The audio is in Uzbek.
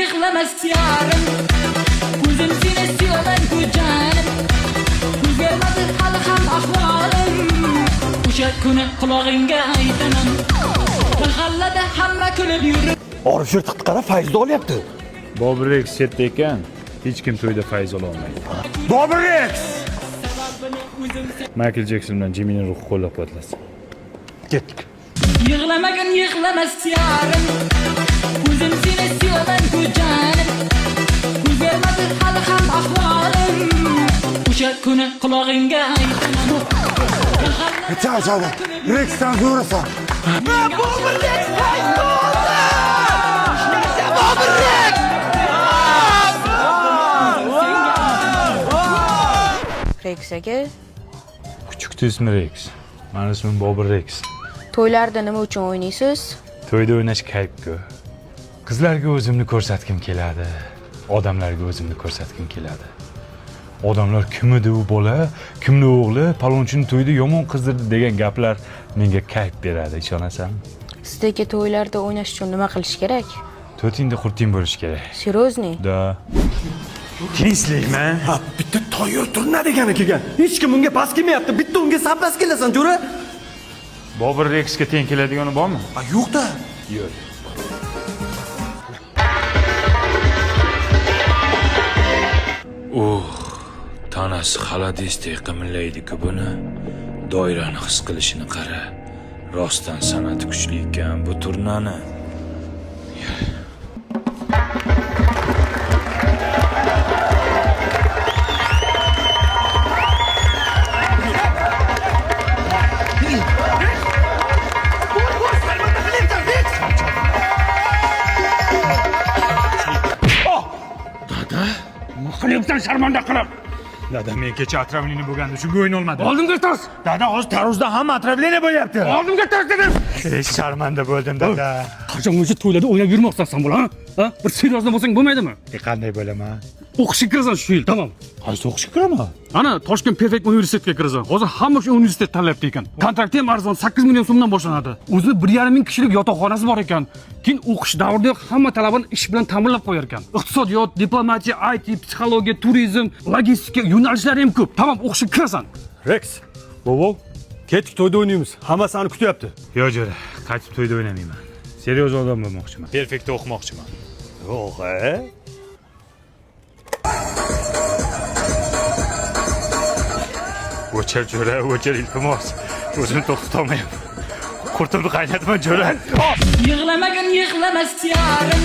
yıklamaz yarım. Gözüm seni istiyorlar bu canım. Güzelmedi hali ham ahvolim. O'sha kuni qulog'ingga aytaman. Mahallada hamma kulib yurib. Orifshir tiqtara fayzni olyapti. Bobur Rex chetda ekan, hech kim to'yda fayz ola olmaydi. Bobur Rex! Michael Jackson bilan Jimmy'ning ruhi qo'llab-quvvatlasin. Ketdik. Yıklamagin yıklamaz yarım. Gözüm seni istiyorlar bu canım. Güzelmedi hali ham ahvolim. O'sha kuni qulog'ingga aytaman. Çağ. Rex'ten zo'rasan. Bobur Rex Rex aka, Kuchukda ismi Rex. Meni ismim Bobur Rex. to'ylarda nima uchun o'ynaysiz? To'yda o'ynash kayf-ku. Qizlarga o'zimni ko'rsatkim keladi. Odamlarga o'zimni ko'rsatkim keladi. Odamlar kim edi u bola, kimni o'g'li, palonchining to'yida yomon qizdirdi degan gaplar menga kayf beradi, ishonasanmi? Sizdagi to'ylarda o'ynash uchun nima qilish kerak? To'tingda qurting bo'lish kerak. Serozniy? Da. Tinchlikmi? Ha, bitta tayyor turna degani kelgan. Hech kim unga pas kelmayapti. Bitta unga sabdas kelasan, jo'ra. Bobur Rexga teng keladigani bormi? Ha, yo'q-da. Yo'q. Tanasi xaladesdek qimillaydi-ku buni. Doirani his qilishini qara. Rostdan san'ati kuchli ekan bu turnani. Qilyapsan sharmanda qilib. Dada, men kecha atravlini bo'lganda shunga o'yin olmadim. Oldimga tors. Dada, hozir tarozda hamma atravlini bo'lyapti. Oldimga tors dedim. Sharmanda bo'ldim, dada. Qachon o'sha to'ylarda o'ynab yurmoqsan bo'la, ha? Bir seriozli bo'lsang bo'lmaydimi? Qanday bo'laman? O'qishga kirasan shu yil, tamom. Qaysi o'qishga kiraman? Ana Toshkent Perfect universitetga kirasan. Hozir hamma shu universitet tanlayapti ekan. Kontrakti ham arzon 8 million so'mdan boshlanadi. O'zida 1,5 ming kishilik yotoqxonasi bor ekan. Keyin o'qish davrida hamma talabani ish bilan ta'minlab qo'yar ekan. Iqtisodiyot, diplomatiya, IT, psixologiya, turizm, logistika yo'nalishlari ham ko'p. Tamom, o'qishga kirasan. Rex, bobo, ketdik to'yda o'ynaymiz. Hamma seni kutyapti. Yo'q, jo'ra. Qaytib to'yda o'ynamayman. Seryoz odam bo'lmoqchiman. Perfektda o'qimoqchiman. Yo'q, O'chir, jo'ra, o'chir, iltimos. O'zimni to'xtata olmayapman. Qurtimni qaynatma, jo'ra. Yıklamagin yıklamaz yarım.